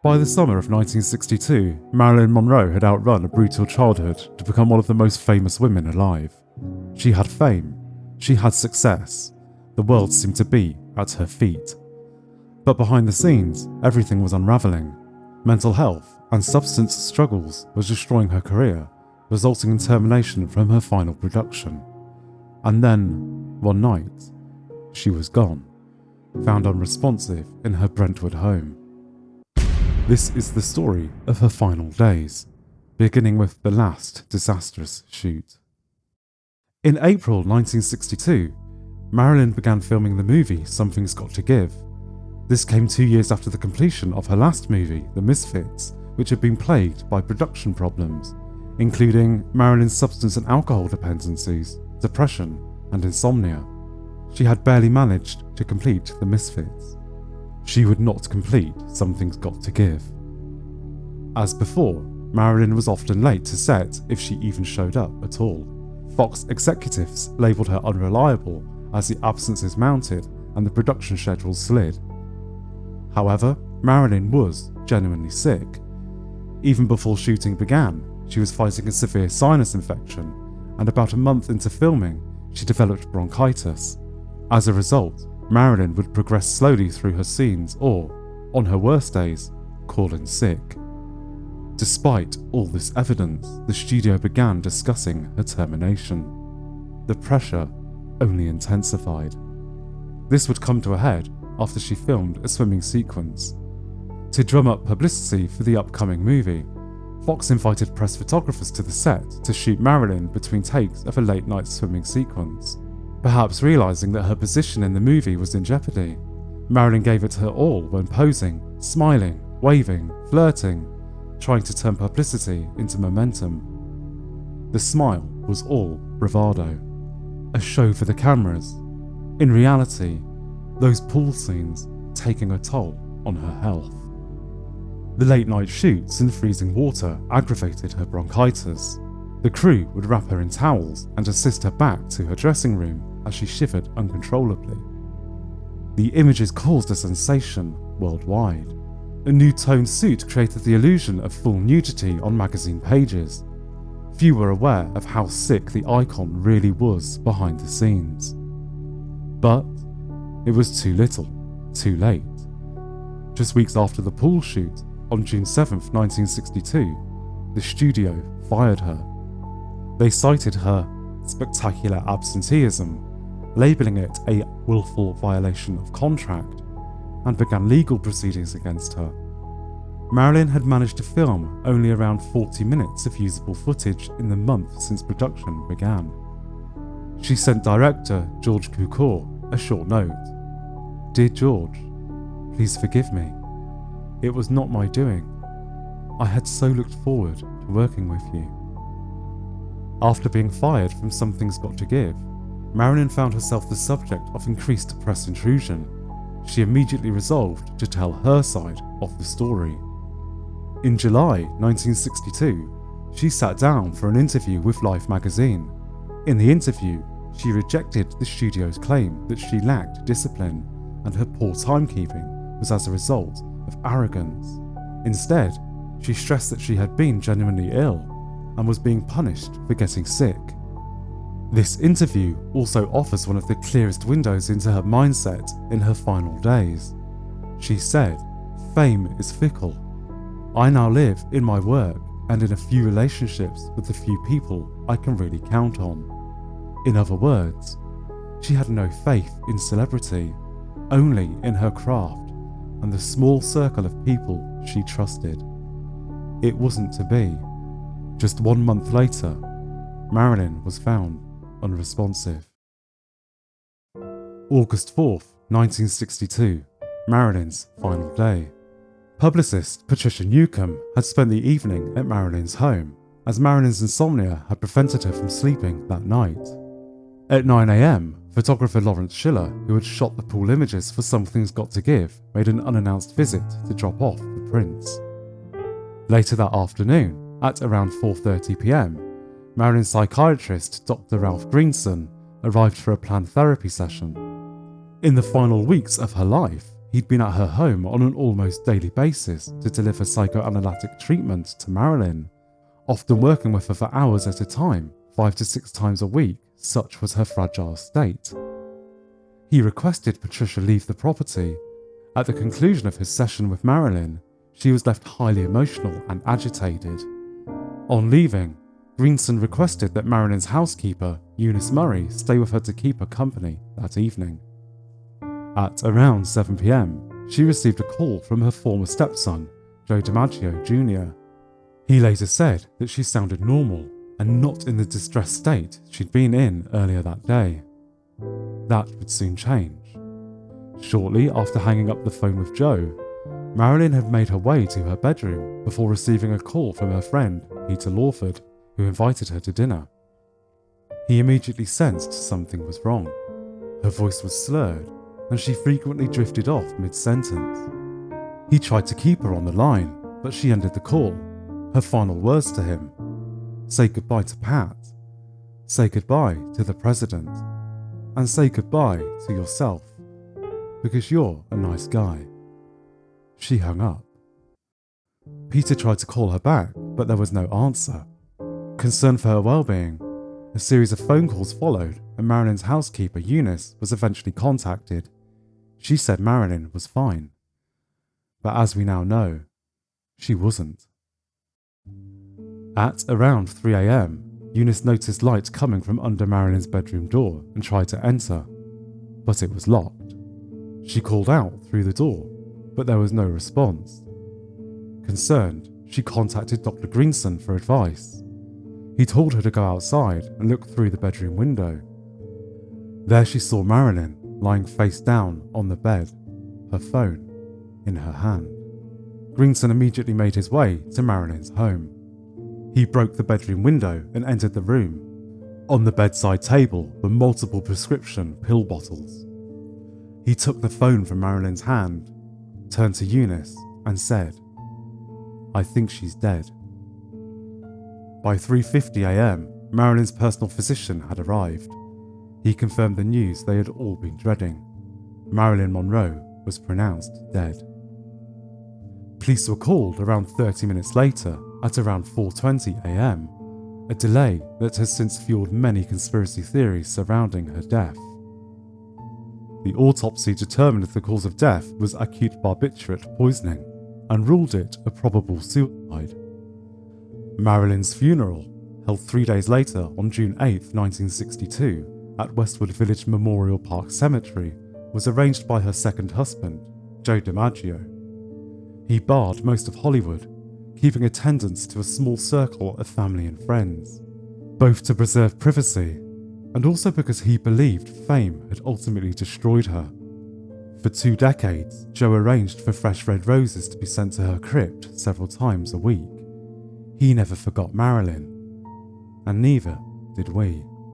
By the summer of 1962, Marilyn Monroe had outrun a brutal childhood to become one of the most famous women alive. She had fame, she had success, the world seemed to be at her feet. But behind the scenes, everything was unravelling. Mental health and substance struggles were destroying her career, resulting in termination from her final production. And then, one night, she was gone, found unresponsive in her Brentwood home. This is the story of her final days, beginning with the last disastrous shoot. In April 1962, Marilyn began filming the movie Something's Got to Give. This came 2 years after the completion of her last movie, The Misfits, which had been plagued by production problems, including Marilyn's substance and alcohol dependencies, depression, and insomnia. She had barely managed to complete The Misfits. She would not complete Something's Got to Give. As before, Marilyn was often late to set if she even showed up at all. Fox executives labelled her unreliable as the absences mounted and the production schedule slid. However, Marilyn was genuinely sick. Even before shooting began, she was fighting a severe sinus infection, and about a month into filming, she developed bronchitis. As a result, Marilyn would progress slowly through her scenes or, on her worst days, call in sick. Despite all this evidence, the studio began discussing her termination. The pressure only intensified. This would come to a head after she filmed a swimming sequence. To drum up publicity for the upcoming movie, Fox invited press photographers to the set to shoot Marilyn between takes of a late-night swimming sequence. Perhaps realising that her position in the movie was in jeopardy, Marilyn gave it her all when posing, smiling, waving, flirting, trying to turn publicity into momentum. The smile was all bravado, a show for the cameras. In reality, those pool scenes taking a toll on her health. The late-night shoots in freezing water aggravated her bronchitis. The crew would wrap her in towels and assist her back to her dressing room as she shivered uncontrollably. The images caused a sensation worldwide. A new toned suit created the illusion of full nudity on magazine pages. Few were aware of how sick the icon really was behind the scenes. But it was too little, too late. Just weeks after the pool shoot, on June 7th, 1962, the studio fired her. They cited her spectacular absenteeism, labelling it a willful violation of contract, and began legal proceedings against her. Marilyn had managed to film only around 40 minutes of usable footage in the month since production began. She sent director George Cukor a short note. "Dear George, please forgive me. It was not my doing. I had so looked forward to working with you." After being fired from Something's Got to Give, Marilyn found herself the subject of increased press intrusion. She immediately resolved to tell her side of the story. In July 1962, she sat down for an interview with Life magazine. In the interview, she rejected the studio's claim that she lacked discipline and her poor timekeeping was as a result of arrogance. Instead, she stressed that she had been genuinely ill and was being punished for getting sick. This interview also offers one of the clearest windows into her mindset in her final days. She said, "Fame is fickle. I now live in my work and in a few relationships with the few people I can really count on." In other words, she had no faith in celebrity, only in her craft and the small circle of people she trusted. It wasn't to be. Just 1 month later, Marilyn was found unresponsive. August 4th, 1962, Marilyn's final day. Publicist Patricia Newcomb had spent the evening at Marilyn's home, as Marilyn's insomnia had prevented her from sleeping that night. At 9 a.m, photographer Lawrence Schiller, who had shot the pool images for Something's Got to Give, made an unannounced visit to drop off the prints. Later that afternoon, at around 4:30 p.m, Marilyn's psychiatrist, Dr. Ralph Greenson, arrived for a planned therapy session. In the final weeks of her life, He'd been at her home on an almost daily basis to deliver psychoanalytic treatment to Marilyn, often working with her for hours at a time, 5 to 6 times a week, such was her fragile state. He requested Patricia leave the property. At the conclusion of his session with Marilyn, she was left highly emotional and agitated. On leaving, Greenson requested that Marilyn's housekeeper, Eunice Murray, stay with her to keep her company that evening. At around 7 p.m, she received a call from her former stepson, Joe DiMaggio Jr. He later said that she sounded normal and not in the distressed state she'd been in earlier that day. That would soon change. Shortly after hanging up the phone with Joe, Marilyn had made her way to her bedroom before receiving a call from her friend, Peter Lawford, who invited her to dinner. He immediately sensed something was wrong. Her voice was slurred, and she frequently drifted off mid-sentence. He tried to keep her on the line, but she ended the call. Her final words to him: "Say goodbye to Pat, say goodbye to the president, and say goodbye to yourself, because you're a nice guy." She hung up. Peter tried to call her back, but there was no answer. Concerned for her well-being, a series of phone calls followed, and Marilyn's housekeeper, Eunice, was eventually contacted. She said Marilyn was fine. But as we now know, she wasn't. At around 3 a.m, Eunice noticed light coming from under Marilyn's bedroom door and tried to enter, but it was locked. She called out through the door, but there was no response. Concerned, she contacted Dr. Greenson for advice. He told her to go outside and look through the bedroom window. There she saw Marilyn lying face down on the bed, her phone in her hand. Greenson immediately made his way to Marilyn's home. He broke the bedroom window and entered the room. On the bedside table were multiple prescription pill bottles. He took the phone from Marilyn's hand, turned to Eunice and said, "I think she's dead." By 3:50 a.m, Marilyn's personal physician had arrived. He confirmed the news they had all been dreading. Marilyn Monroe was pronounced dead. Police were called around 30 minutes later at around 4:20 a.m, a delay that has since fueled many conspiracy theories surrounding her death. The autopsy determined the cause of death was acute barbiturate poisoning and ruled it a probable suicide. Marilyn's funeral, held 3 days later on June 8, 1962, at Westwood Village Memorial Park Cemetery, was arranged by her second husband, Joe DiMaggio. He barred most of Hollywood, keeping attendance to a small circle of family and friends, both to preserve privacy and also because he believed fame had ultimately destroyed her. For 2 decades, Joe arranged for fresh red roses to be sent to her crypt several times a week. He never forgot Marilyn, and neither did we.